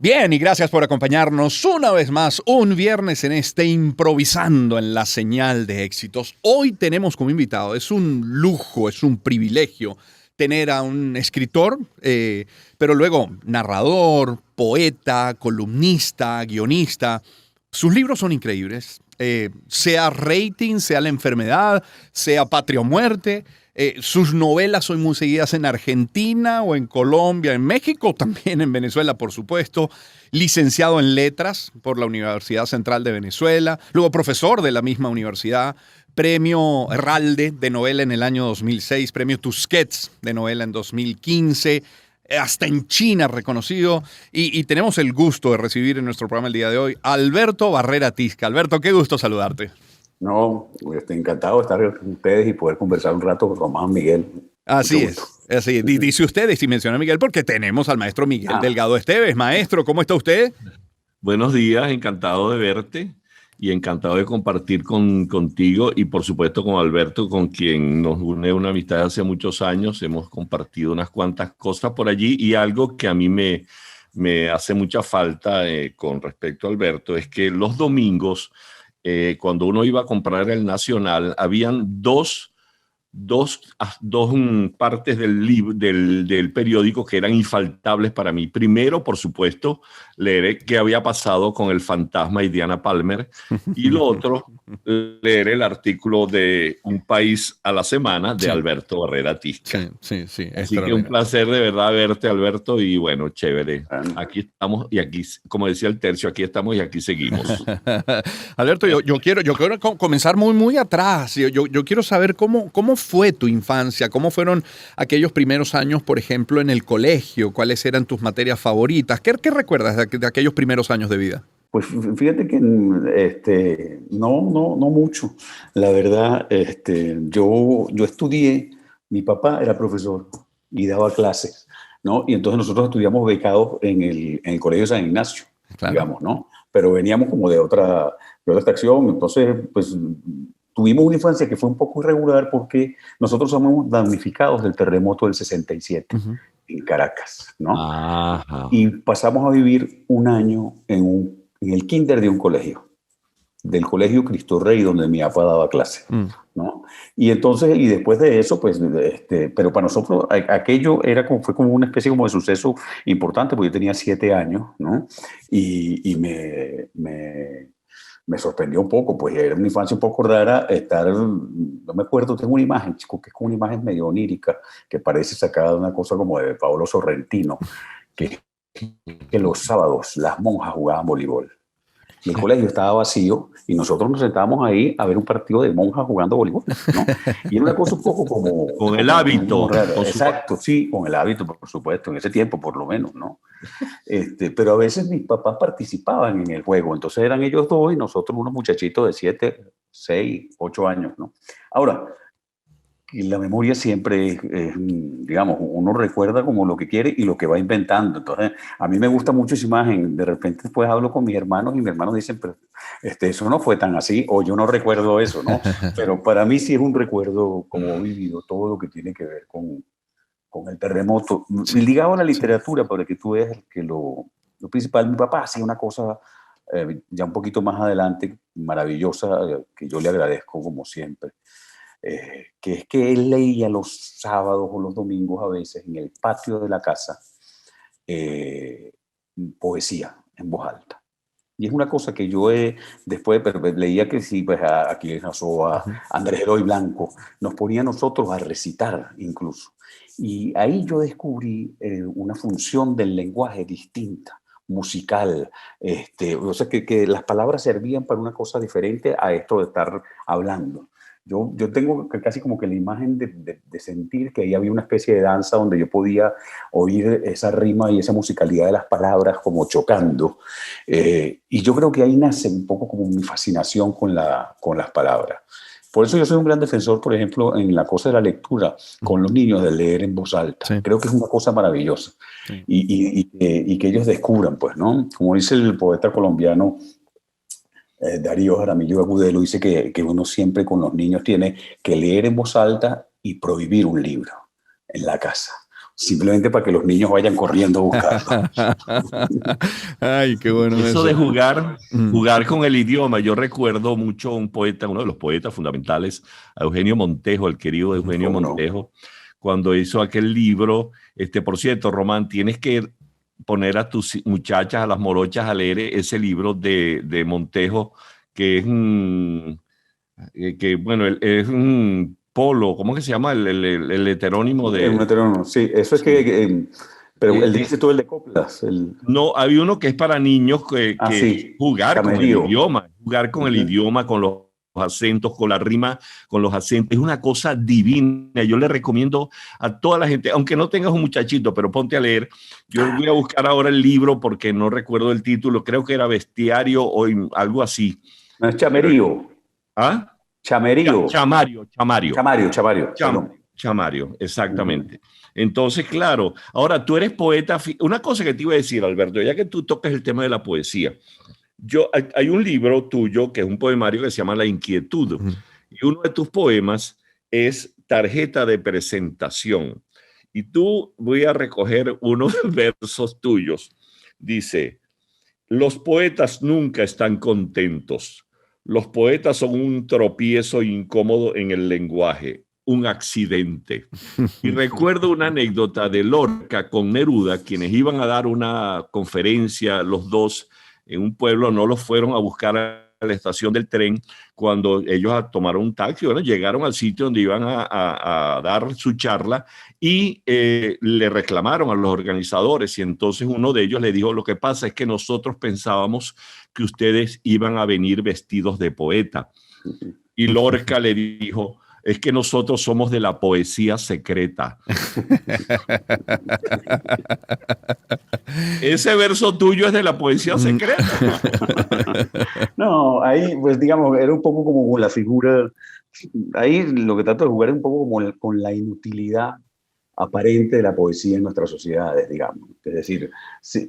Bien, y gracias por acompañarnos una vez más, un viernes en este Improvisando en la Señal de Éxitos. Hoy tenemos como invitado, es un lujo, es un privilegio tener a un escritor, pero luego narrador, poeta, columnista, guionista. Sus libros son increíbles, sea Rating, sea La Enfermedad, sea Patria o Muerte. Sus novelas son muy seguidas en Argentina o en Colombia, en México, también en Venezuela, por supuesto. Licenciado en Letras por la Universidad Central de Venezuela, luego profesor de la misma universidad, premio Herralde de novela en el año 2006, premio Tusquets de novela en 2015, hasta en China reconocido. Y tenemos el gusto de recibir en nuestro programa el día de hoy a Alberto Barrera Tisca. Alberto, qué gusto saludarte. No, estoy encantado de estar con ustedes y poder conversar un rato con Román Miguel. Así es, así. Dice usted, y menciona a Miguel, porque tenemos al maestro Miguel Delgado Esteves. Maestro, ¿cómo está usted? Buenos días, encantado de verte y encantado de compartir contigo y por supuesto con Alberto, con quien nos une una amistad hace muchos años. Hemos compartido unas cuantas cosas por allí y algo que a mí me hace mucha falta con respecto a Alberto es que los domingos, cuando uno iba a comprar el Nacional, habían dos partes del periódico que eran infaltables para mí. Primero, por supuesto, leer qué había pasado con el fantasma y Diana Palmer. Y lo otro, leer el artículo de Un País a la Semana de Alberto Barrera Tisca. Sí. Así que un placer de verdad verte, Alberto, y bueno, chévere. Aquí estamos y aquí, como decía el Tercio, aquí estamos y aquí seguimos. Alberto, yo quiero comenzar muy atrás. Yo quiero saber cómo fue tu infancia, cómo fueron aquellos primeros años, por ejemplo, en el colegio, cuáles eran tus materias favoritas. ¿Qué recuerdas de aquellos primeros años de vida? Pues fíjate que no mucho. La verdad, yo estudié, mi papá era profesor y daba clases, ¿no? Y entonces nosotros estudiamos becados en el Colegio San Ignacio, claro, digamos, ¿no? Pero veníamos como de otra extracción, entonces, pues tuvimos una infancia que fue un poco irregular porque nosotros somos damnificados del terremoto del 67 en Caracas, ¿no? Ajá. Y pasamos a vivir un año en el kinder de un colegio, del Colegio Cristo Rey, donde mi papá daba clase, ¿no? Y entonces, y después de eso, pues, pero para nosotros aquello fue como una especie como de suceso importante, porque yo tenía 7 años, ¿no? Y me sorprendió un poco, pues era una infancia un poco rara no me acuerdo, tengo una imagen, chico, que es como una imagen medio onírica, que parece sacada de una cosa como de Paolo Sorrentino, que los sábados las monjas jugaban voleibol. Y el colegio estaba vacío y nosotros nos sentábamos ahí a ver un partido de monjas jugando voleibol, ¿no? Y era una cosa un poco como... Con el hábito. Exacto, sí, con el hábito, por supuesto, en ese tiempo por lo menos, ¿no? Pero a veces mis papás participaban en el juego, entonces eran ellos dos y nosotros unos muchachitos de 7, 6, 8 años, ¿no? Ahora, y la memoria siempre digamos, uno recuerda como lo que quiere y lo que va inventando. Entonces, a mí me gusta mucho esa imagen. De repente después hablo con mis hermanos y mis hermanos dicen, pero eso no fue tan así, o yo no recuerdo eso, ¿no? Pero para mí sí es un recuerdo como vivido, todo lo que tiene que ver con el terremoto. Sí, ligado a la literatura, para que tú veas que lo principal, mi papá hacía una cosa ya un poquito más adelante, maravillosa, que yo le agradezco como siempre. Que es que él leía los sábados o los domingos a veces en el patio de la casa poesía en voz alta. Y es una cosa que yo después leía que sí, pues aquí en Azoa, Andrés Eloy Blanco, nos ponía a nosotros a recitar incluso. Y ahí yo descubrí una función del lenguaje distinta, musical, o sea que las palabras servían para una cosa diferente a esto de estar hablando. Yo tengo casi como que la imagen de sentir que ahí había una especie de danza donde yo podía oír esa rima y esa musicalidad de las palabras como chocando. Y yo creo que ahí nace un poco como mi fascinación con las palabras. Por eso yo soy un gran defensor, por ejemplo, en la cosa de la lectura con los niños, de leer en voz alta. Sí. Creo que es una cosa maravillosa. Sí. Y que ellos descubran, pues, ¿no? Como dice el poeta colombiano Darío Jaramillo Agudelo, dice que uno siempre con los niños tiene que leer en voz alta y prohibir un libro en la casa. O simplemente para que los niños vayan corriendo a buscarlo. Ay, qué bueno Eso de jugar con el idioma. Yo recuerdo mucho un poeta, uno de los poetas fundamentales, a Eugenio Montejo, el querido Eugenio Montejo, cuando hizo aquel libro. Por cierto, Román, tienes que poner a tus muchachas, a las morochas, a leer ese libro de Montejo, que es es un polo. ¿Cómo que se llama el heterónimo de...? Un heterónimo, sí. Eso es que... pero él dice todo el de coplas. No, hay uno que es para niños que sí. jugar Chamerío. con el idioma, el idioma, con los acentos, con la rima, con los acentos. Es una cosa divina. Yo le recomiendo a toda la gente, aunque no tengas un muchachito, pero ponte a leer. Yo voy a buscar ahora el libro porque no recuerdo el título. Creo que era Bestiario o algo así. No, es Chamerío. ¿Ah? Chamerío. Chamario. Chamario, exactamente. Entonces, claro, ahora tú eres poeta. Una cosa que te iba a decir, Alberto, ya que tú tocas el tema de la poesía, hay un libro tuyo que es un poemario que se llama La Inquietud, y uno de tus poemas es Tarjeta de Presentación. Y voy a recoger unos versos tuyos. Dice: los poetas nunca están contentos. Los poetas son un tropiezo incómodo en el lenguaje, un accidente. Y recuerdo una anécdota de Lorca con Neruda, quienes iban a dar una conferencia, los dos, en un pueblo. No los fueron a buscar a la estación del tren cuando ellos tomaron un taxi. Bueno, llegaron al sitio donde iban a dar su charla y le reclamaron a los organizadores, y entonces uno de ellos le dijo: lo que pasa es que nosotros pensábamos que ustedes iban a venir vestidos de poeta. Y Lorca le dijo: es que nosotros somos de la poesía secreta. Ese verso tuyo es de la poesía secreta. No, ahí, pues digamos, era un poco como la figura. Ahí lo que trato de jugar es un poco como con la inutilidad aparente de la poesía en nuestras sociedades, digamos. Es decir,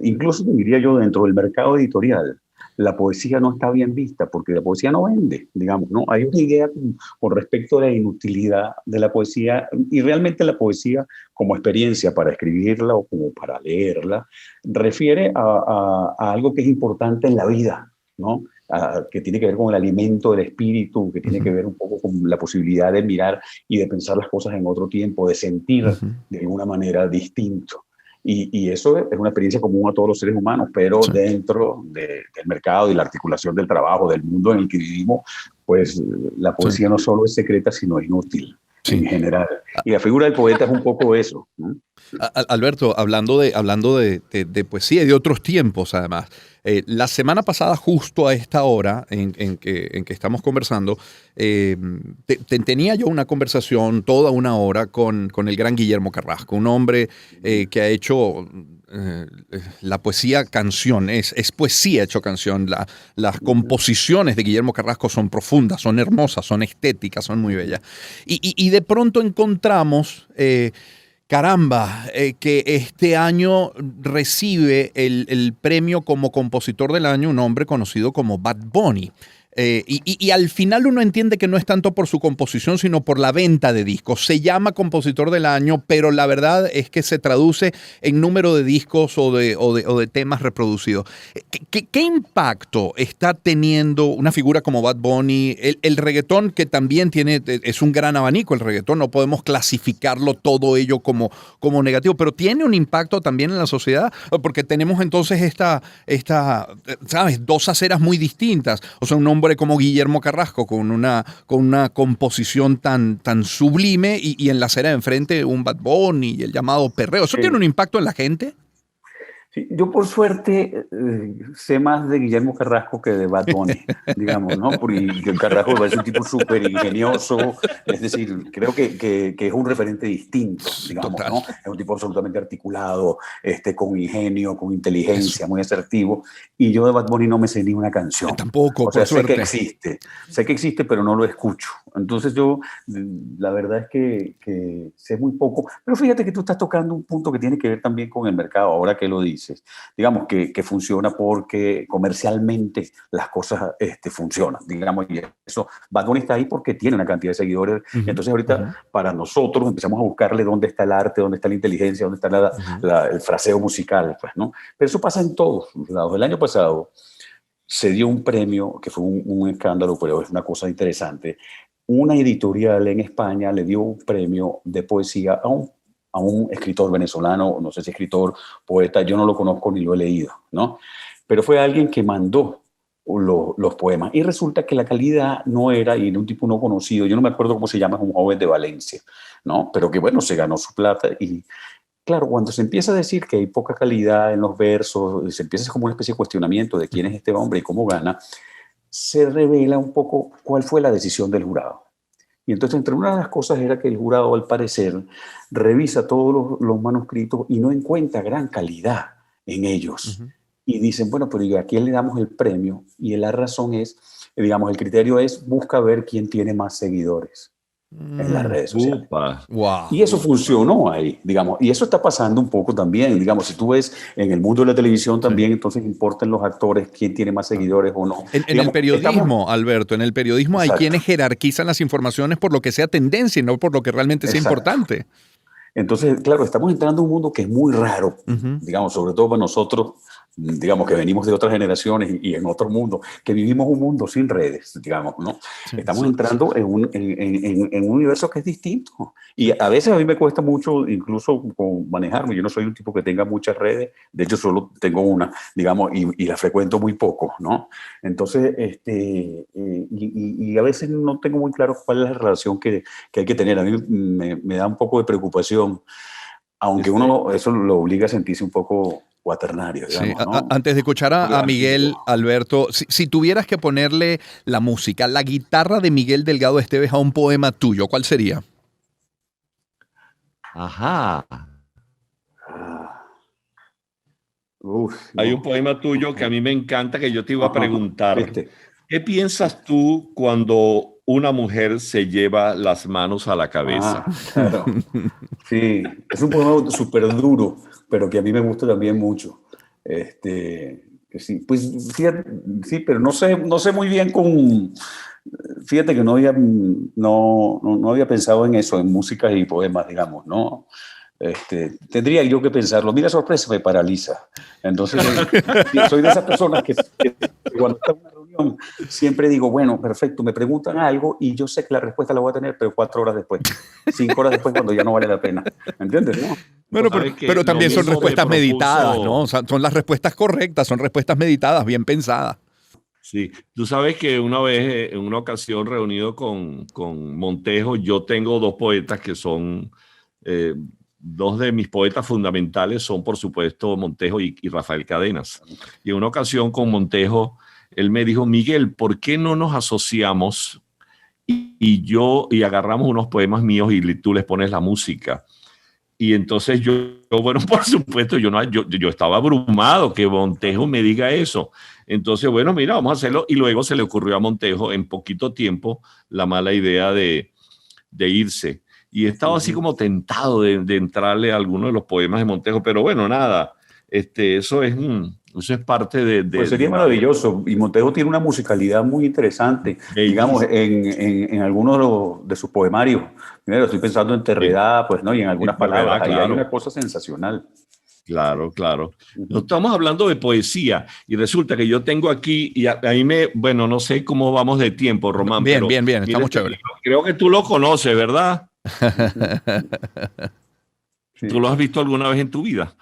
incluso diría yo, dentro del mercado editorial, la poesía no está bien vista porque la poesía no vende, digamos, ¿no? Hay una idea con respecto a la inutilidad de la poesía, y realmente la poesía como experiencia para escribirla o como para leerla refiere a algo que es importante en la vida, ¿no? Que tiene que ver con el alimento del espíritu, que tiene que ver un poco con la posibilidad de mirar y de pensar las cosas en otro tiempo, de sentir de alguna manera distinto. Y eso es una experiencia común a todos los seres humanos, pero dentro del mercado y la articulación del trabajo, del mundo en el que vivimos, pues la poesía no solo es secreta, sino inútil en general. Y la figura del poeta es un poco eso, ¿no? Alberto, hablando de poesía y de otros tiempos, además, la semana pasada, justo a esta hora en que estamos conversando, tenía yo una conversación toda una hora con el gran Guillermo Carrasco, un hombre que ha hecho la poesía canción, es poesía hecho canción. Las composiciones de Guillermo Carrasco son profundas, son hermosas, son estéticas, son muy bellas. Y de pronto encontramos... caramba, que este año recibe el premio como compositor del año un hombre conocido como Bad Bunny. Y al final uno entiende que no es tanto por su composición, sino por la venta de discos. Se llama compositor del año, pero la verdad es que se traduce en número de discos o de temas reproducidos. ¿Qué impacto está teniendo una figura como Bad Bunny? El reggaetón, que también es un gran abanico, el reggaetón, no podemos clasificarlo todo ello como negativo, pero tiene un impacto también en la sociedad, porque tenemos entonces ¿sabes? Dos aceras muy distintas. O sea, un hombre como Guillermo Carrasco con una composición tan sublime y en la acera de enfrente un Bad Bunny y el llamado perreo. ¿Eso tiene un impacto en la gente? Sí, yo por suerte sé más de Guillermo Carrasco que de Bad Bunny, digamos, ¿no? Porque Carrasco es un tipo súper ingenioso, es decir, creo que es un referente distinto, digamos, ¿no? Es un tipo absolutamente articulado, con ingenio, con inteligencia, muy asertivo, y yo de Bad Bunny no me sé ni una canción. Tampoco, o sea, por suerte. Sé que existe, pero no lo escucho, Entonces yo, la verdad es que sé muy poco, pero fíjate que tú estás tocando un punto que tiene que ver también con el mercado, ahora que lo dices. Digamos que funciona porque comercialmente las cosas funcionan, digamos, y eso, Bad Bunny está ahí porque tiene una cantidad de seguidores. Entonces ahorita para nosotros empezamos a buscarle dónde está el arte, dónde está la inteligencia, dónde está el fraseo musical, pues, ¿no? Pero eso pasa en todos lados. El año pasado se dio un premio, que fue un escándalo, pero es una cosa interesante. Una editorial en España le dio un premio de poesía a un escritor venezolano, no sé si escritor, poeta, yo no lo conozco ni lo he leído, ¿no? Pero fue alguien que mandó los poemas. Y resulta que la calidad no era, y era un tipo no conocido, yo no me acuerdo cómo se llama, es un joven de Valencia, ¿no? Pero que bueno, se ganó su plata y claro, cuando se empieza a decir que hay poca calidad en los versos, se empieza como una especie de cuestionamiento de quién es este hombre y cómo gana, se revela un poco cuál fue la decisión del jurado. Y entonces, entre una de las cosas era que el jurado, al parecer, revisa todos los manuscritos y no encuentra gran calidad en ellos. Y dicen, bueno, pero ¿a quién le damos el premio? Y la razón es, digamos, el criterio es, busca ver quién tiene más seguidores en las redes sociales. Wow. Y eso funcionó ahí, digamos, y eso está pasando un poco también, digamos, si tú ves en el mundo de la televisión también, entonces importan los actores, quién tiene más seguidores o no. En el periodismo, Alberto, en el periodismo hay quienes jerarquizan las informaciones por lo que sea tendencia y no por lo que realmente sea importante. Entonces, claro, estamos entrando en un mundo que es muy raro, digamos, sobre todo para nosotros, digamos, que venimos de otras generaciones y en otro mundo, que vivimos un mundo sin redes, digamos, ¿no? Estamos entrando en un universo que es distinto. Y a veces a mí me cuesta mucho incluso manejarme. Yo no soy un tipo que tenga muchas redes, de hecho solo tengo una, digamos, y la frecuento muy poco, ¿no? Entonces, y a veces no tengo muy claro cuál es la relación que hay que tener. A mí me da un poco de preocupación, aunque uno eso lo obliga a sentirse un poco cuaternario, digamos, sí. ¿no? Antes de escuchar a Miguel, Alberto, si tuvieras que ponerle la música, la guitarra de Miguel Delgado Esteves a un poema tuyo, ¿cuál sería? Ajá. Uf, Hay un poema tuyo que a mí me encanta, que yo te iba a preguntar. ¿Qué piensas tú cuando una mujer se lleva las manos a la cabeza? Claro. Sí, es un poema súper duro, pero que a mí me gusta también mucho. Sí, pues fíjate, sí, pero no sé muy bien fíjate que no había pensado en eso, en músicas y poemas, digamos, ¿no? Tendría yo que pensarlo. Mira, sorpresa, me paraliza. Entonces, soy de esas personas que cuando está en una reunión siempre digo, bueno, perfecto, me preguntan algo y yo sé que la respuesta la voy a tener, pero 4 horas después, 5 horas después, cuando ya no vale la pena. ¿Entiendes? ¿No? Bueno, pero también son respuestas meditadas, ¿no? O sea, son las respuestas correctas, son respuestas meditadas, bien pensadas. Sí, tú sabes que una vez, en una ocasión reunido con Montejo, yo tengo 2 poetas que son... 2 de mis poetas fundamentales son, por supuesto, Montejo y Rafael Cadenas. Y en una ocasión con Montejo, él me dijo, Miguel, ¿por qué no nos asociamos y agarramos unos poemas míos y tú les pones la música? Y entonces bueno, por supuesto, yo estaba abrumado que Montejo me diga eso. Entonces, bueno, mira, vamos a hacerlo. Y luego se le ocurrió a Montejo en poquito tiempo la mala idea de irse. Y estaba así como tentado de entrarle a alguno de los poemas de Montejo, pero bueno, nada, eso es parte de... Pues sería maravilloso. Y Montejo tiene una musicalidad muy interesante, digamos, en algunos de sus poemarios. Mira, estoy pensando en Terredá, pues, ¿no? Y en algunas palabras. Ahí hay una cosa sensacional. Claro, claro. No estamos hablando de poesía y resulta que yo tengo aquí, y ahí bueno, no sé cómo vamos de tiempo, Román. Bien, estamos chéveres. Creo que tú lo conoces, ¿verdad? Sí. ¿Tú lo has visto alguna vez en tu vida?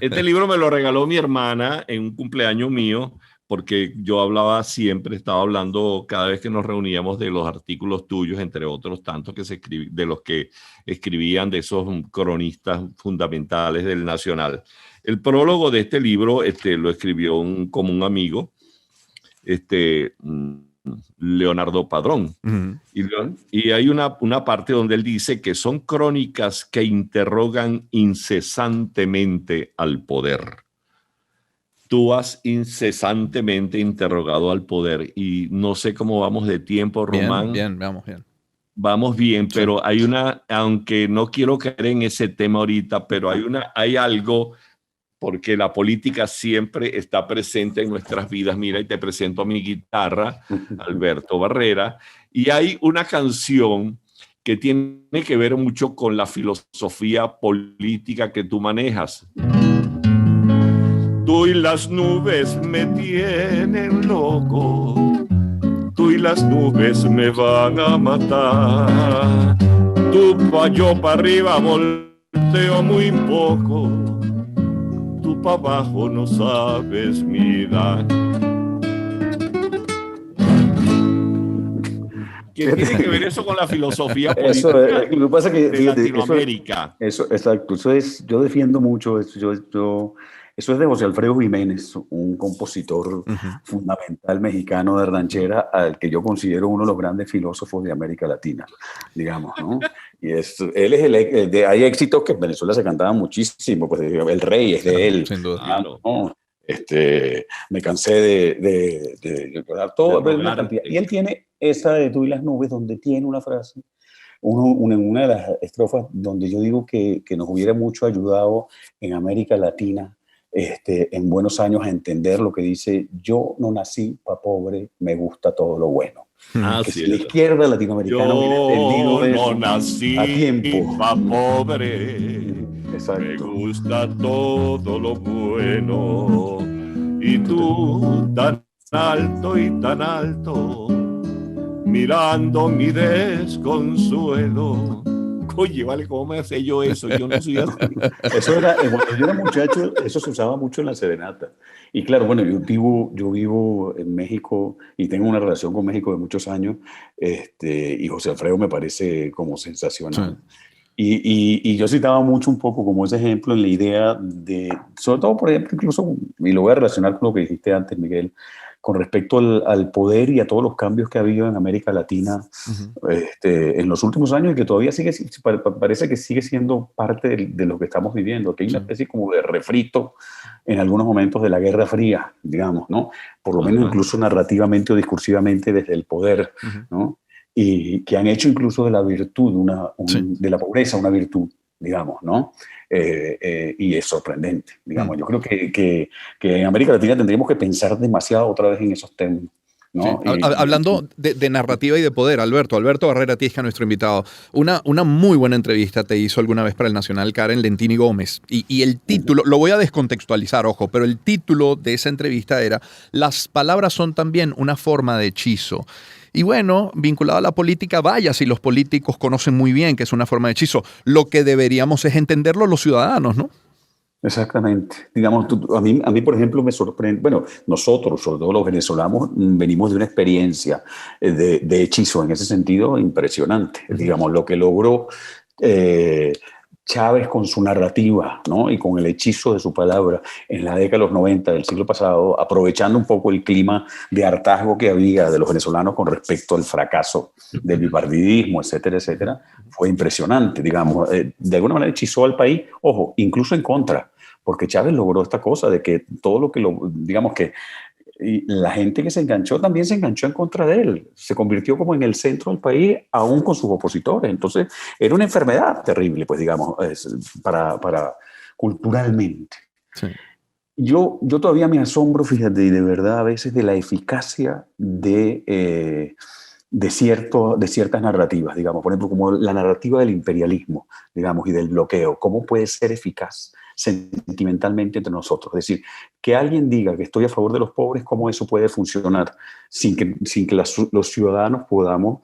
Este libro me lo regaló mi hermana en un cumpleaños mío, porque yo estaba hablando cada vez que nos reuníamos de los artículos tuyos, entre otros tantos de los que escribían de esos cronistas fundamentales del Nacional. El prólogo de este libro lo escribió un común amigo, Leonardo Padrón. Y hay una parte donde él dice que son crónicas que interrogan incesantemente al poder. tú has incesantemente interrogado al poder y no sé cómo vamos de tiempo, Román. Bien, vamos bien. Vamos bien, Sí. pero hay aunque no quiero caer en ese tema ahorita, pero hay algo, porque la política siempre está presente en nuestras vidas. Mira, y te presento a mi guitarra, Alberto Barrera, y hay una canción que tiene que ver mucho con la filosofía política que tú manejas. Tú y las nubes me tienen loco, tú y las nubes me van a matar, tú pa' yo pa' arriba volteo muy poco, tú pa' abajo no sabes mirar. ¿Qué tiene que ver eso con la filosofía política lo que pasa que, de fíjate, Latinoamérica? Exacto, yo defiendo mucho eso, eso es de José Alfredo Jiménez, un compositor fundamental mexicano de ranchera, al que yo considero uno de los grandes filósofos de América Latina, digamos, ¿no? Y él es hay éxitos que en Venezuela se cantaban muchísimo, pues El Rey es de él. Sin duda. Digamos, ¿no? Me cansé de recordar todo, y él tiene esa de Tú y las nubes, donde tiene una frase, en una de las estrofas donde yo digo que nos hubiera mucho ayudado en América Latina, en buenos años, a entender lo que dice: yo no nací pa' pobre, me gusta todo lo bueno. Que si la izquierda latinoamericana hubiera entendido eso no nací a tiempo pa' pobre. Exacto. Me gusta todo lo bueno, y tú tan alto, mirando mi desconsuelo. Oye, vale, ¿cómo me sé yo eso? Yo no soy así. Eso era, cuando yo era muchacho, eso se usaba mucho en la serenata. Y claro, bueno, yo vivo en México y tengo una relación con México de muchos años, y José Alfredo me parece como sensacional. Sí. Y yo citaba mucho un poco como ese ejemplo en la idea de, sobre todo, por ejemplo, incluso, y lo voy a relacionar con lo que dijiste antes, Miguel, con respecto al poder y a todos los cambios que ha habido en América Latina en los últimos años, y que todavía parece que sigue siendo parte de lo que estamos viviendo, que hay una especie como de refrito en algunos momentos de la Guerra Fría, digamos, ¿no? Por lo menos incluso narrativamente o discursivamente desde el poder, ¿no? Y que han hecho incluso de la virtud, de la pobreza una virtud, digamos, ¿no? Y es sorprendente, digamos. Yo creo que en América Latina tendríamos que pensar demasiado otra vez en esos términos, ¿no? Sí. Hablando de narrativa y de poder, Alberto Barrera Tiesca, nuestro invitado, una muy buena entrevista te hizo alguna vez para El Nacional Karen Lentini Gómez, y el título, lo voy a descontextualizar, ojo, pero el título de esa entrevista era: las palabras son también una forma de hechizo. Y bueno, vinculado a la política, vaya, si los políticos conocen muy bien que es una forma de hechizo, lo que deberíamos es entenderlo los ciudadanos, ¿no? Exactamente. Digamos, a mí, por ejemplo, me sorprende, bueno, nosotros, sobre todo los venezolanos, venimos de una experiencia de hechizo en ese sentido impresionante. Digamos, lo que logró Chávez con su narrativa, ¿no? Y con el hechizo de su palabra en la década de los 90 del siglo pasado, aprovechando un poco el clima de hartazgo que había de los venezolanos con respecto al fracaso del bipartidismo, etcétera, etcétera, fue impresionante, digamos. De alguna manera hechizó al país, ojo, incluso en contra, porque Chávez logró esta cosa de que todo lo que digamos que la gente que se enganchó también se enganchó en contra de él. Se convirtió como en el centro del país, aún con sus opositores. Entonces, era una enfermedad terrible, pues, digamos, para culturalmente. Sí. Yo todavía me asombro, fíjate, y de verdad, a veces de la eficacia de ciertas narrativas, digamos, por ejemplo, como la narrativa del imperialismo, digamos, y del bloqueo. ¿Cómo puede ser eficaz sentimentalmente entre nosotros? Es decir, que alguien diga que estoy a favor de los pobres, ¿cómo eso puede funcionar sin que los ciudadanos podamos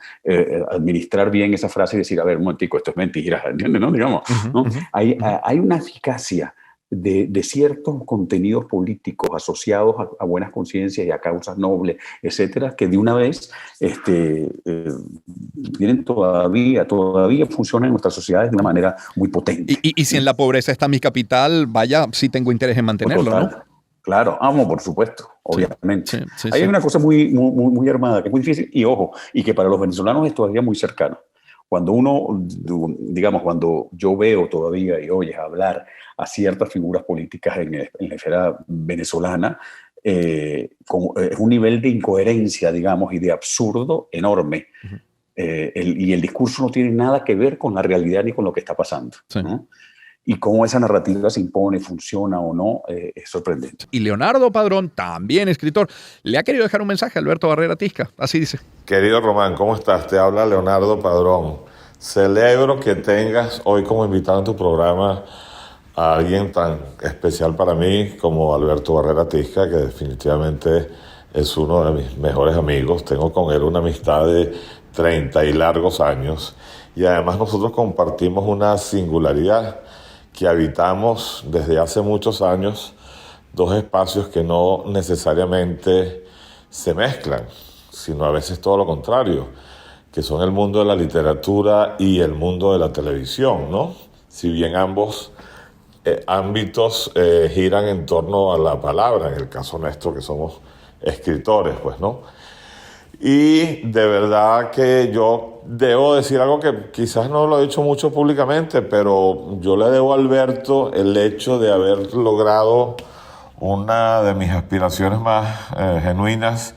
administrar bien esa frase y decir: a ver, un momentico, esto es mentira, ¿entiendes? ¿No? Digamos, ¿no? Hay una eficacia de ciertos contenidos políticos asociados a buenas conciencias y a causas nobles, etcétera, que de una vez todavía funcionan en nuestras sociedades de una manera muy potente. Y si en la pobreza está mi capital, vaya, sí tengo interés en mantenerlo, ¿no? Claro, por supuesto, obviamente. Sí, hay una cosa muy armada, que es muy difícil, y ojo, y que para los venezolanos es todavía muy cercano. cuando uno, digamos, cuando yo veo todavía y oyes hablar a ciertas figuras políticas en la esfera venezolana, es un nivel de incoherencia, digamos, y de absurdo enorme. Uh-huh. Y el discurso no tiene nada que ver con la realidad ni con lo que está pasando, sí. ¿no? Y cómo esa narrativa se impone, funciona o no, es sorprendente. Y Leonardo Padrón, también escritor, le ha querido dejar un mensaje a Alberto Barrera Tisca. Así dice. Querido Román, ¿cómo estás? Te habla Leonardo Padrón. Celebro que tengas hoy como invitado en tu programa a alguien tan especial para mí como Alberto Barrera Tisca, que definitivamente es uno de mis mejores amigos. Tengo con él una amistad de 30 y largos años. Y además nosotros compartimos una singularidad, que habitamos desde hace muchos años dos espacios que no necesariamente se mezclan, sino a veces todo lo contrario, que son el mundo de la literatura y el mundo de la televisión, ¿no? Si bien ambos ámbitos giran en torno a la palabra, en el caso nuestro que somos escritores, pues, ¿no? Y de verdad que yo debo decir algo que quizás no lo he dicho mucho públicamente, pero yo le debo a Alberto el hecho de haber logrado una de mis aspiraciones más genuinas,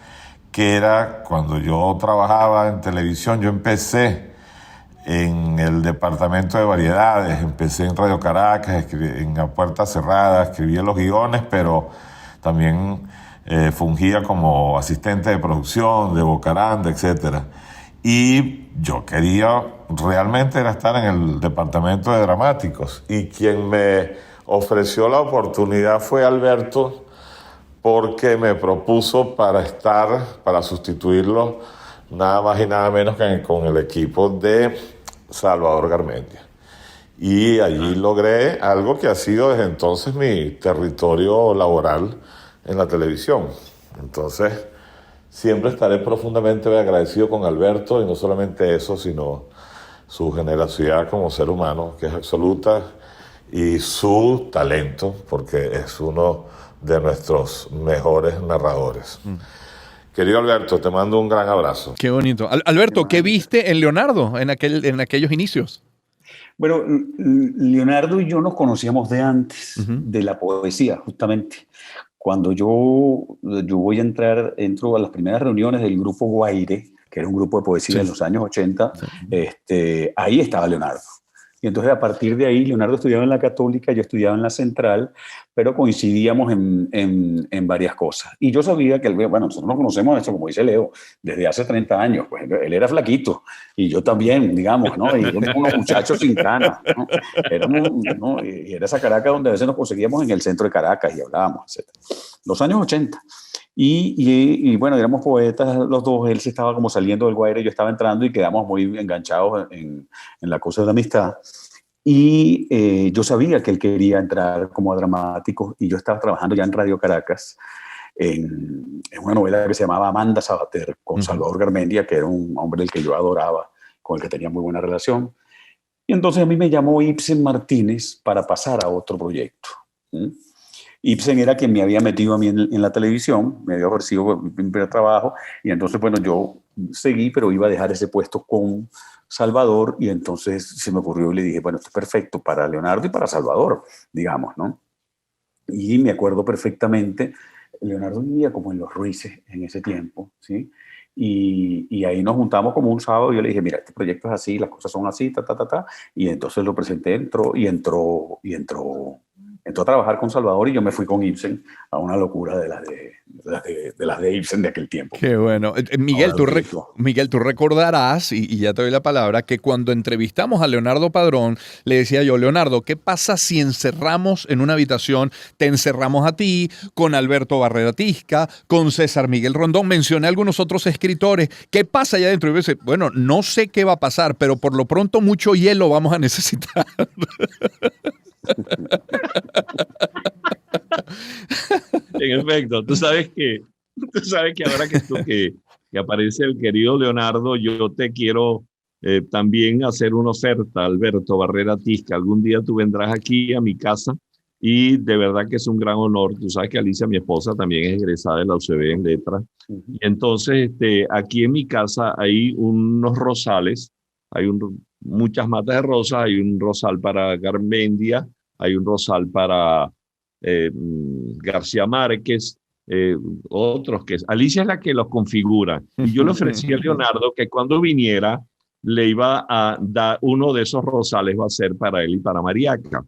que era cuando yo trabajaba en televisión. Yo empecé en el departamento de variedades, empecé en Radio Caracas, en A Puerta Cerrada, escribía los guiones, pero también fungía como asistente de producción de Bocaranda, etc. Y yo quería realmente era estar en el departamento de dramáticos, y quien me ofreció la oportunidad fue Alberto, porque me propuso para sustituirlo nada más y nada menos que con el equipo de Salvador Garmendia. Y allí logré algo que ha sido desde entonces mi territorio laboral en la televisión. Entonces, siempre estaré profundamente agradecido con Alberto, y no solamente eso, sino su generosidad como ser humano, que es absoluta, y su talento, porque es uno de nuestros mejores narradores. Querido Alberto, te mando un gran abrazo. Qué bonito. Alberto, ¿qué viste en Leonardo en aquellos inicios? Bueno, Leonardo y yo nos conocíamos de antes, de la poesía, justamente. Cuando yo voy a entro a las primeras reuniones del grupo Guaire, que era un grupo de poesía de los años 80, ahí estaba Leonardo. Y entonces a partir de ahí, Leonardo estudiaba en la Católica, yo estudiaba en la Central, pero coincidíamos en varias cosas. Y yo sabía que, bueno, nosotros nos conocemos, esto, como dice Leo, desde hace 30 años. Pues él era flaquito, y yo también, digamos, ¿no? Y éramos unos muchachos sin canas, ¿no? ¿no? Y era esa Caracas donde a veces nos conseguíamos en el centro de Caracas y hablábamos, etc. Los años 80. Y bueno, éramos poetas los dos. Él se estaba como saliendo del Guaire, yo estaba entrando, y quedamos muy enganchados en la cosa de la amistad. Y yo sabía que él quería entrar como dramático, y yo estaba trabajando ya en Radio Caracas en una novela que se llamaba Amanda Sabater, con Salvador Garmendia, que era un hombre del que yo adoraba, con el que tenía muy buena relación. Y entonces a mí me llamó Ibsen Martínez para pasar a otro proyecto. Ibsen era quien me había metido a mí en la televisión, me había ofrecido mi primer trabajo, y entonces, bueno, yo seguí, pero iba a dejar ese puesto con Salvador, y entonces se me ocurrió y le dije, bueno, esto es perfecto para Leonardo y para Salvador, digamos, ¿no? Y me acuerdo perfectamente, Leonardo vivía como en Los Ruices en ese tiempo, ¿sí? Y ahí nos juntamos como un sábado, y yo le dije, mira, este proyecto es así, las cosas son así, y entonces lo presenté, entró a trabajar con Salvador, y yo me fui con Ibsen a una locura de las de Ibsen de aquel tiempo. Qué bueno. Miguel, tú recordarás, y ya te doy la palabra, que cuando entrevistamos a Leonardo Padrón, le decía yo, Leonardo, ¿qué pasa si encerramos en una habitación, te encerramos a ti, con Alberto Barrera Tisca, con César Miguel Rondón? Mencioné a algunos otros escritores. ¿Qué pasa allá adentro? Y dice, bueno, no sé qué va a pasar, pero por lo pronto mucho hielo vamos a necesitar. En efecto, tú sabes que ahora que aparece el querido Leonardo, yo te quiero también hacer una oferta, Alberto Barrera Tisca. Algún día tú vendrás aquí a mi casa, y de verdad que es un gran honor. Tú sabes que Alicia, mi esposa, también es egresada de la UCB en Letras. Y entonces aquí en mi casa hay unos rosales muchas matas de rosas, hay un rosal para Garmendia, hay un rosal para García Márquez, otros que Alicia es la que los configura. Y yo le ofrecí a Leonardo que cuando viniera le iba a dar uno de esos rosales, va a ser para él y para Mariaca.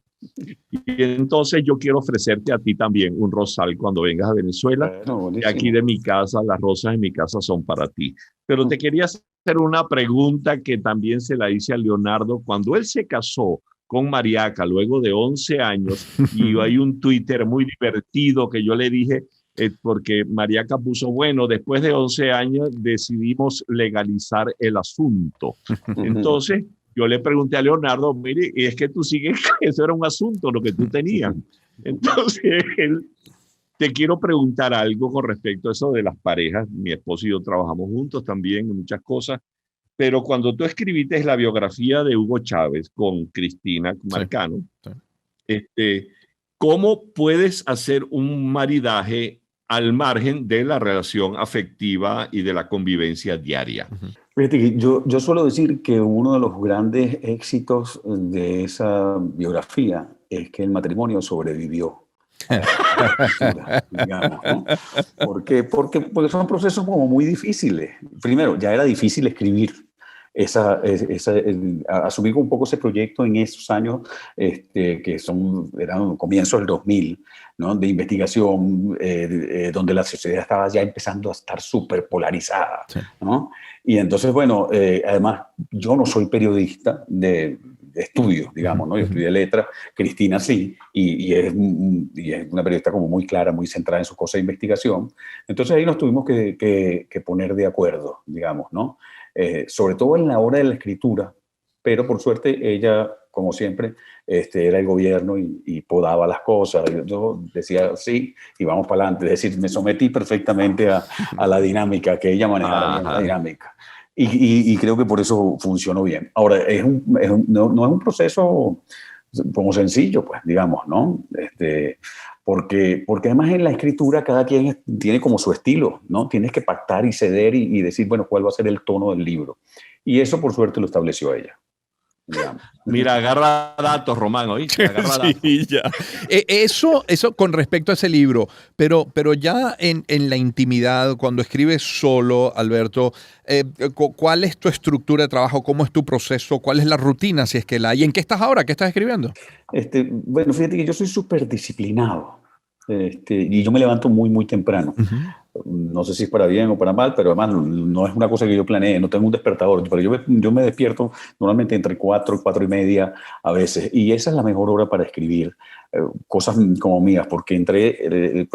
Y entonces yo quiero ofrecerte a ti también un rosal cuando vengas a Venezuela. Bueno, Y aquí de mi casa, las rosas de mi casa son para ti. Pero te quería hacer una pregunta que también se la hice a Leonardo. Cuando él se casó con Mariaca luego de 11 años, y hay un Twitter muy divertido que yo le dije, porque Mariaca puso, bueno, después de 11 años decidimos legalizar el asunto. Entonces yo le pregunté a Leonardo, mire, y es que tú sigues, eso era un asunto lo que tú tenías. Entonces te quiero preguntar algo con respecto a eso de las parejas. Mi esposo y yo trabajamos juntos también en muchas cosas, pero cuando tú escribiste la biografía de Hugo Chávez con Cristina Marcano, ¿cómo puedes hacer un maridaje al margen de la relación afectiva y de la convivencia diaria? Fíjate que yo suelo decir que uno de los grandes éxitos de esa biografía es que el matrimonio sobrevivió. Digamos, ¿no? Porque son procesos como muy difíciles. Primero, ya era difícil escribir. Asumir un poco ese proyecto en esos años que eran comienzos del 2000, ¿no? De investigación, donde la sociedad estaba ya empezando a estar súper polarizada, sí, ¿no? Y entonces, bueno, además yo no soy periodista de estudios, digamos, ¿no? Yo estudié letras, Cristina sí, y es una periodista como muy clara, muy centrada en sus cosas de investigación. Entonces ahí nos tuvimos que poner de acuerdo, digamos, ¿no? Sobre todo en la hora de la escritura, pero por suerte ella, como siempre, era el gobierno y podaba las cosas. Yo decía sí y vamos para adelante. Es decir, me sometí perfectamente a la dinámica, que ella manejara bien la dinámica. Y creo que por eso funcionó bien. Ahora, no es un proceso como sencillo, pues, digamos, ¿no? Porque además en la escritura cada quien tiene como su estilo, ¿no? Tienes que pactar y ceder y decir, bueno, cuál va a ser el tono del libro. Y eso, por suerte, lo estableció ella. Digamos. Mira, agarra datos, Román, ¿oíste? Agarra datos. Sí, ya. Eso con respecto a ese libro, pero ya en la intimidad, cuando escribes solo, Alberto, ¿cuál es tu estructura de trabajo? ¿Cómo es tu proceso? ¿Cuál es la rutina, si es que la hay? ¿En qué estás ahora? ¿Qué estás escribiendo? Bueno, fíjate que yo soy súper disciplinado. Y yo me levanto muy, muy temprano. No sé si es para bien o para mal, pero además no es una cosa que yo planeé, no tengo un despertador, pero yo me despierto normalmente entre 4 y 4 y media a veces, y esa es la mejor hora para escribir cosas como mías, porque por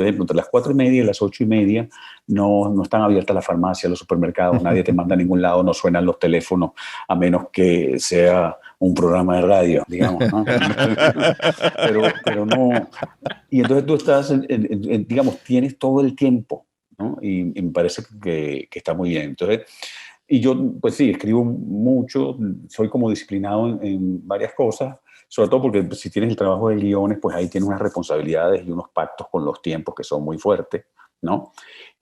ejemplo, entre las 4 y media y las 8 y media no están abiertas las farmacias, los supermercados, nadie te manda a ningún lado, no suenan los teléfonos, a menos que sea un programa de radio, digamos, ¿no? pero no. Y entonces tú estás, digamos, tienes todo el tiempo, ¿no? Y me parece que está muy bien. Entonces, y yo, pues sí, escribo mucho, soy como disciplinado en varias cosas, sobre todo porque si tienes el trabajo de guiones, pues ahí tienes unas responsabilidades y unos pactos con los tiempos que son muy fuertes, ¿no?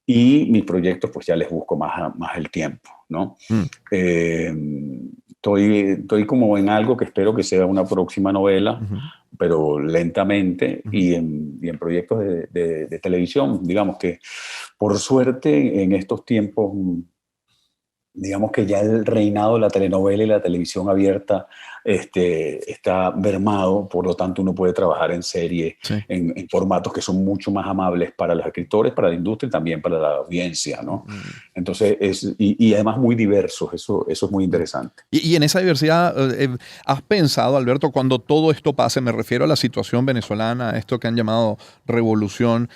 Y mis proyectos, pues ya les busco más el tiempo, ¿no? Estoy como en algo que espero que sea una próxima novela, pero lentamente, y en proyectos de televisión, digamos que por suerte en estos tiempos, digamos que ya el reinado de la telenovela y la televisión abierta está mermado, por lo tanto uno puede trabajar en serie, sí, en formatos que son mucho más amables para los escritores, para la industria y también para la audiencia, ¿no? Entonces, y además muy diversos, eso es muy interesante. Y en esa diversidad, ¿has pensado, Alberto, cuando todo esto pase, me refiero a la situación venezolana, esto que han llamado revolución,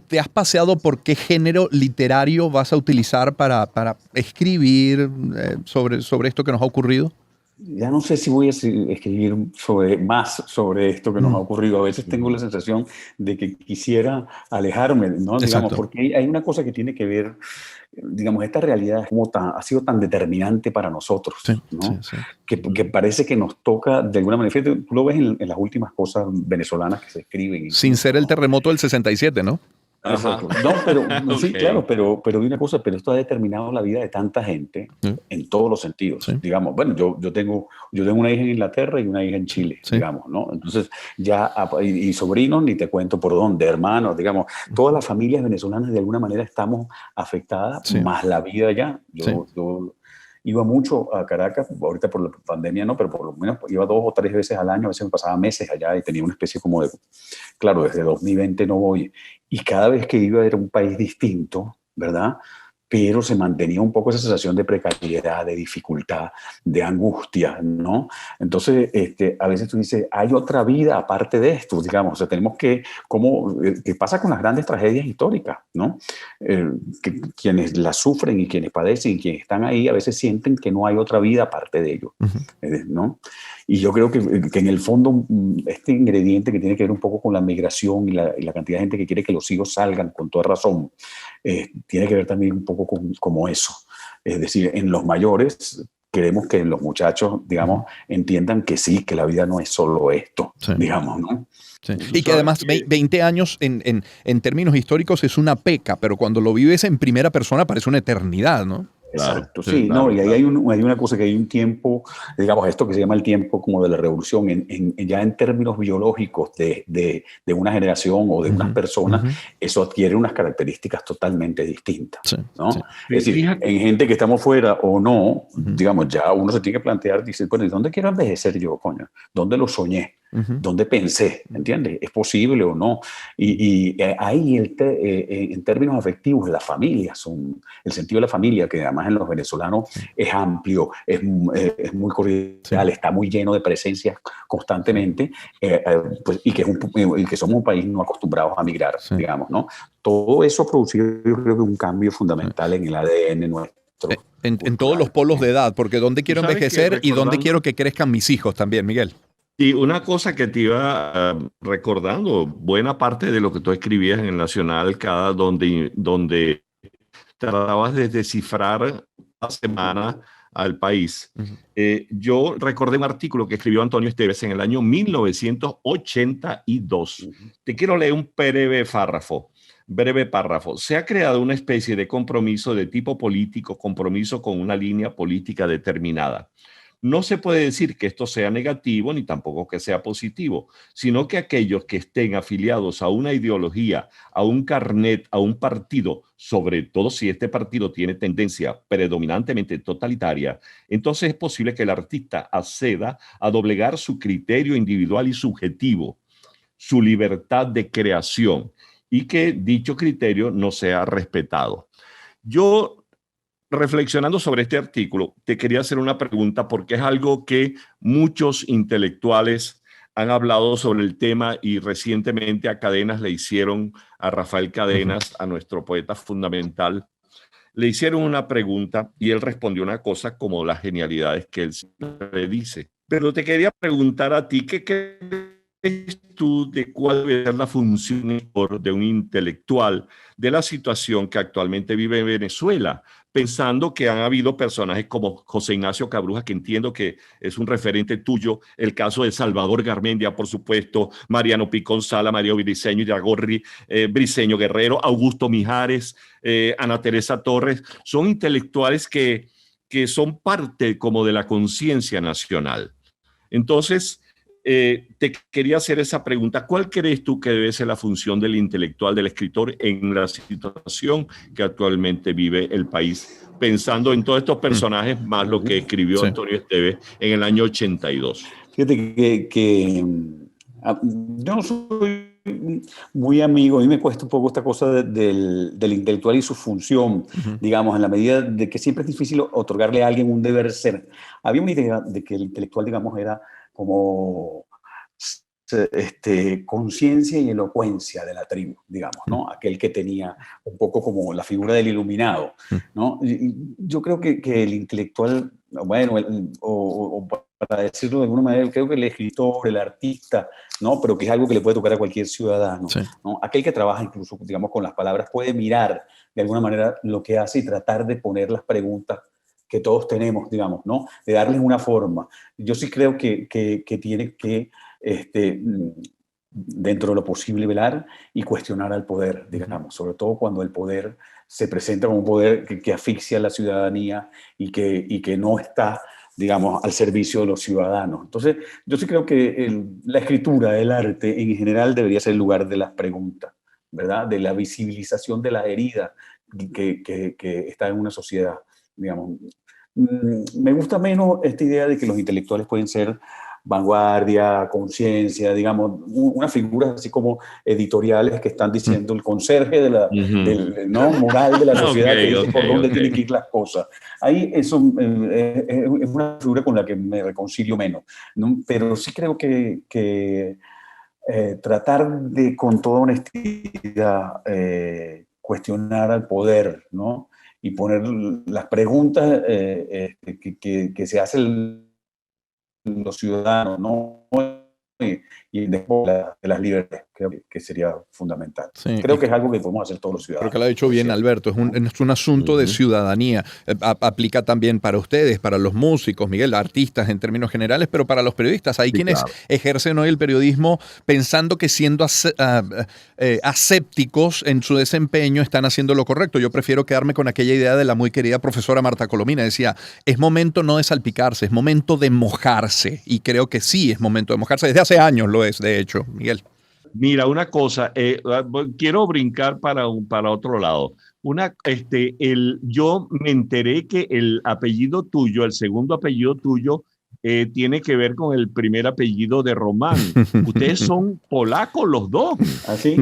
¿te has paseado por qué género literario vas a utilizar para escribir sobre esto que nos ha ocurrido? Ya no sé si voy a escribir más sobre esto que nos ha ocurrido. A veces tengo la sensación de que quisiera alejarme, ¿no? Digamos, porque hay una cosa que tiene que ver, digamos, esta realidad ha sido tan determinante para nosotros, sí, ¿no? Sí, sí. Que parece que nos toca de alguna manera. Fíjate, tú lo ves en las últimas cosas venezolanas que se escriben. Sin ser el terremoto del 67, ¿no? Ajá. No, pero sí, Ok. claro, pero hay una cosa, pero esto ha determinado la vida de tanta gente Sí. en todos los sentidos. Sí. Digamos, bueno, yo tengo una hija en Inglaterra y una hija en Chile, Sí. digamos, ¿no? Entonces, ya, y sobrinos, ni te cuento por dónde, hermanos, digamos, todas las familias venezolanas de alguna manera estamos afectadas, Sí. más la vida allá. Sí. Yo iba mucho a Caracas, ahorita por la pandemia no, pero por lo menos iba 2 o 3 veces al año, a veces me pasaba meses allá y tenía una especie como de, claro, desde 2020 no voy, y cada vez que iba era un país distinto, ¿verdad? Pero se mantenía un poco esa sensación de precariedad, de dificultad, de angustia, ¿no? Entonces, a veces tú dices, hay otra vida aparte de esto, digamos, o sea, tenemos que, como, ¿qué pasa con las grandes tragedias históricas, ¿no? Quienes las sufren y quienes padecen y quienes están ahí a veces sienten que no hay otra vida aparte de ellos, ¿no? Y yo creo que en el fondo este ingrediente que tiene que ver un poco con la migración y la cantidad de gente que quiere que los hijos salgan con toda razón, tiene que ver también un poco como eso. Es decir, en los mayores queremos que los muchachos, digamos, entiendan que sí, que la vida no es solo esto, Sí. digamos, ¿no? Sí. Tú Y que sabes además que- 20 años en términos históricos es una peca, pero cuando lo vives en primera persona parece una eternidad, ¿no? Claro, Exacto, Sí. sí, claro, no, y ahí claro. hay una cosa que hay un tiempo, digamos, esto que se llama el tiempo como de la revolución, ya en términos biológicos de una generación o de unas Ujú, personas, ujú. eso adquiere unas características totalmente distintas, Sí, ¿no? sí. Es decir, Fíjate, en gente que estamos fuera o no, Ujú, digamos, ya uno se tiene que plantear, dice, bueno, ¿y dónde quiero envejecer yo, coño? ¿Dónde lo soñé? ujú. ¿Dónde pensé? ¿Entiendes? ¿Es posible o no? Ahí en términos afectivos, las familias son, el sentido de la familia, que además en los venezolanos Sí, es amplio, es muy sí, cordial, está muy lleno de presencias sí, constantemente, pues, y que somos un país no acostumbrados a migrar, sí, digamos, ¿no? Todo eso ha producido, yo creo que un cambio sí. fundamental en el ADN nuestro En todos los cultural, polos ¿no? de edad, porque dónde tú quiero sabes que envejecer y dónde quiero recordando, que crezcan mis hijos también, Miguel. y una cosa que te iba recordando, buena parte de lo que tú escribías en el Nacional, donde tratabas de descifrar la semana al país. Ujú. Yo recordé un artículo que escribió Antonio Esteves en el año 1982. Te quiero leer un breve párrafo. Se ha creado una especie de compromiso de tipo político, compromiso con una línea política determinada. No se puede decir que esto sea negativo ni tampoco que sea positivo, sino que aquellos que estén afiliados a una ideología, a un carnet, a un partido, sobre todo si este partido tiene tendencia predominantemente totalitaria, entonces es posible que el artista acceda a doblegar su criterio individual y subjetivo, su libertad de creación, y que dicho criterio no sea respetado. Yo, reflexionando sobre este artículo, te quería hacer una pregunta porque es algo que muchos intelectuales han hablado sobre el tema y recientemente a Cadenas le hicieron, a Rafael Ujú. Cadenas, a nuestro poeta fundamental, le hicieron una pregunta y él respondió una cosa como las genialidades que él siempre dice. Pero te quería preguntar a ti, ¿qué crees tú de cuál debe ser la función de un intelectual de la situación que actualmente vive en Venezuela? Pensando que han habido personajes como José Ignacio Cabruja, que entiendo que es un referente tuyo, el caso de Salvador Garmendia, por supuesto, Mariano Picón Sala, Mario Briceño Iragorri, Briceño Guerrero, Augusto Mijares, Ana Teresa Torres, son intelectuales que son parte como de la conciencia nacional. Entonces, te quería hacer esa pregunta. ¿Cuál crees tú que debe ser la función del intelectual, del escritor en la situación que actualmente vive el país? Pensando en todos estos Mm, personajes, más lo que escribió sí. Antonio Esteves en el año 82. Fíjate yo no soy muy amigo, a mí me cuesta un poco esta cosa del intelectual y su función, Ujú. digamos, en la medida de que siempre es difícil otorgarle a alguien un deber ser. Había una idea de que el intelectual, digamos, era como conciencia y elocuencia de la tribu, digamos, Mm, ¿no? Aquel que tenía un poco como la figura del iluminado, mm, ¿no? Y yo creo que el intelectual, bueno, o para decirlo de alguna manera, creo que el escritor, el artista, ¿no? Pero que es algo que le puede tocar a cualquier ciudadano, sí. ¿no? Aquel que trabaja incluso, digamos, con las palabras, puede mirar de alguna manera lo que hace y tratar de poner las preguntas que todos tenemos, digamos, ¿no? De darles una forma. Yo sí creo que tiene que dentro de lo posible, velar y cuestionar al poder, digamos, sobre todo cuando el poder se presenta como un poder que asfixia a la ciudadanía y que no está, digamos, al servicio de los ciudadanos. Entonces, yo sí creo que la escritura, el arte en general debería ser el lugar de las preguntas, ¿verdad? De la visibilización de la herida que está en una sociedad, digamos. Me gusta menos esta idea de que los intelectuales pueden ser vanguardia, conciencia, digamos, unas figuras así como editoriales que están diciendo el conserje del ¿no? moral de la sociedad que dice por dónde tienen que ir las cosas. Ahí eso es una figura con la que me reconcilio menos, ¿no? Pero sí creo que tratar de, con toda honestidad, cuestionar al poder, ¿no? Y poner las preguntas que se hacen los ciudadanos, ¿no? Y después de las libertades, creo que sería fundamental. Sí, creo que es algo que podemos hacer todos los ciudadanos. Creo que lo ha dicho bien Alberto, es un asunto de ciudadanía. Aplica también para ustedes, para los músicos, Miguel, artistas en términos generales, pero para los periodistas. Hay quienes ejercen hoy el periodismo pensando que siendo asépticos en su desempeño están haciendo lo correcto. Yo prefiero quedarme con aquella idea de la muy querida profesora Marta Colomina. Decía, es momento no de salpicarse, es momento de mojarse. Y creo que sí es momento de mojarse. Desde hace años lo es, de hecho, Miguel. Mira, una cosa, quiero brincar para otro lado. Yo me enteré que el apellido tuyo, el segundo apellido tuyo, tiene que ver con el primer apellido de Román. Ustedes son polacos los dos. Así,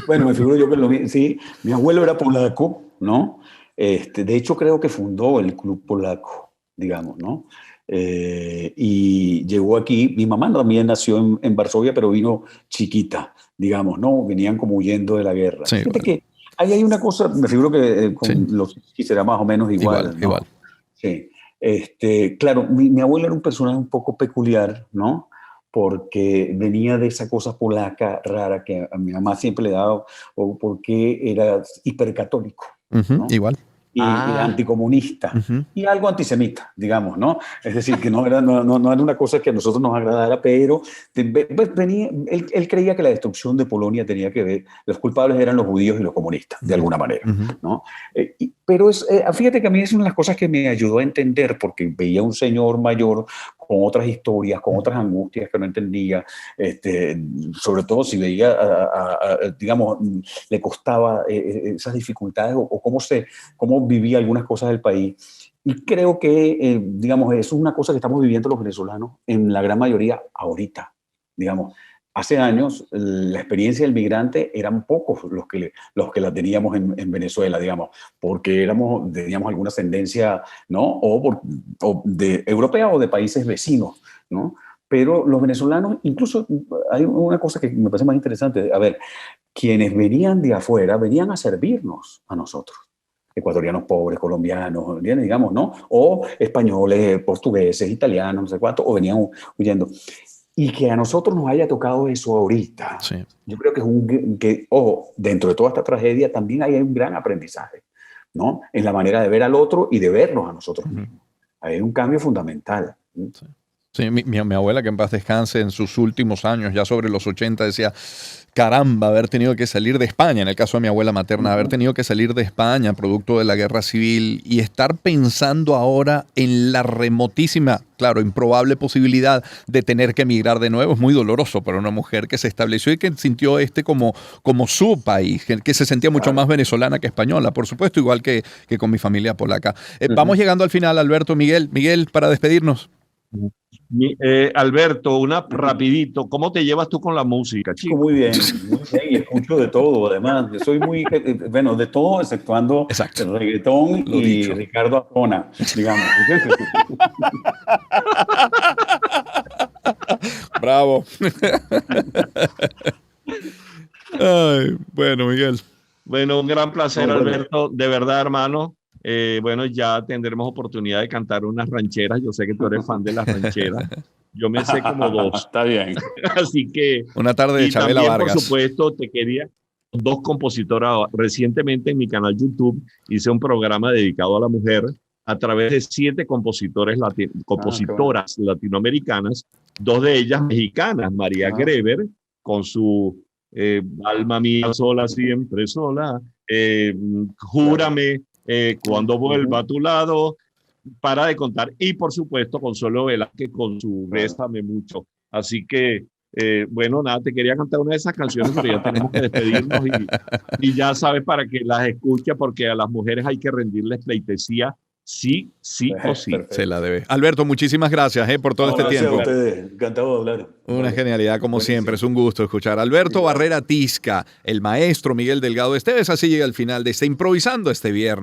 bueno, me figuro yo que sí, mi abuelo era polaco, ¿no? De hecho, creo que fundó el Club Polaco, digamos, ¿no? Y llegó aquí, mi mamá también nació en Varsovia, pero vino chiquita, digamos, ¿no? Venían como huyendo de la guerra. Sí, Fíjate que ahí hay una cosa, me figuro que con los será más o menos igual. ¿no? Igual. Sí. Claro, mi abuelo era un personaje un poco peculiar, ¿no? Porque venía de esa cosa polaca rara que a mi mamá siempre le daba, o porque era hipercatólico, ¿no? Igual. Y anticomunista, y algo antisemita, digamos, ¿no? Es decir, que no era una cosa que a nosotros nos agradara, pero venía, él creía que la destrucción de Polonia tenía que ver, los culpables eran los judíos y los comunistas, de alguna manera, ¿no? Pero fíjate que a mí es una de las cosas que me ayudó a entender, porque veía un señor mayor con otras historias, con otras angustias que no entendía, sobre todo si veía, digamos, le costaba esas dificultades o cómo vivía algunas cosas del país. Y creo que, digamos, eso es una cosa que estamos viviendo los venezolanos en la gran mayoría ahorita, digamos. Hace años la experiencia del migrante eran pocos los que la teníamos en Venezuela, digamos, porque teníamos alguna ascendencia, ¿no? O de europea o de países vecinos, ¿no? Pero los venezolanos, incluso hay una cosa que me parece más interesante, a ver, quienes venían de afuera venían a servirnos a nosotros. Ecuatorianos pobres, colombianos, digamos, ¿no? O españoles, portugueses, italianos, no sé cuánto, o venían huyendo. Y que a nosotros nos haya tocado eso ahorita, sí. Yo creo que dentro de toda esta tragedia también hay un gran aprendizaje, ¿no? En la manera de ver al otro y de vernos a nosotros mismos. Hay un cambio fundamental. Sí. Sí, mi abuela, que en paz descanse, en sus últimos años, ya sobre los 80, decía, caramba, haber tenido que salir de España, en el caso de mi abuela materna, haber tenido que salir de España producto de la guerra civil y estar pensando ahora en la remotísima, claro, improbable posibilidad de tener que emigrar de nuevo. Es muy doloroso para una mujer que se estableció y que sintió como su país, que se sentía mucho más venezolana que española, por supuesto, igual que con mi familia polaca. Vamos llegando al final, Alberto, Miguel, para despedirnos. Alberto, rapidito, ¿cómo te llevas tú con la música, chico? Muy bien, y escucho de todo, además, yo soy muy, bueno, de todo, exceptuando el reggaetón y Ricardo Arjona, digamos. Bravo. Ay, bueno, Miguel. Bueno, un gran placer, Alberto, de verdad, hermano. Bueno, ya tendremos oportunidad de cantar unas rancheras. Yo sé que tú eres fan de las rancheras. Yo me sé como dos. Está bien. Así que... Una tarde de Chabela Vargas. Por supuesto, te quería... Dos compositoras. Recientemente en mi canal YouTube hice un programa dedicado a la mujer a través de 7 compositoras latinoamericanas, 2 de ellas mexicanas, María Greber con su alma mía sola, siempre sola, júrame cuando vuelva a tu lado, para de contar. Y por supuesto, Consuelo Velázquez con su Bésame mucho. Así que, bueno, nada, te quería cantar una de esas canciones, pero ya tenemos que despedirnos y ya sabes para que las escuches, porque a las mujeres hay que rendirles pleitesía, sí o sí. Perfecto. Se la debe. Alberto, muchísimas gracias por todo este Gracias tiempo. a ustedes, encantado de hablar. Una Vale. genialidad como Buenísimo. siempre, es un gusto escuchar. Alberto Igual. Barrera Tisca, el maestro Miguel Delgado Esteves, así llega al final de este Improvisando este viernes.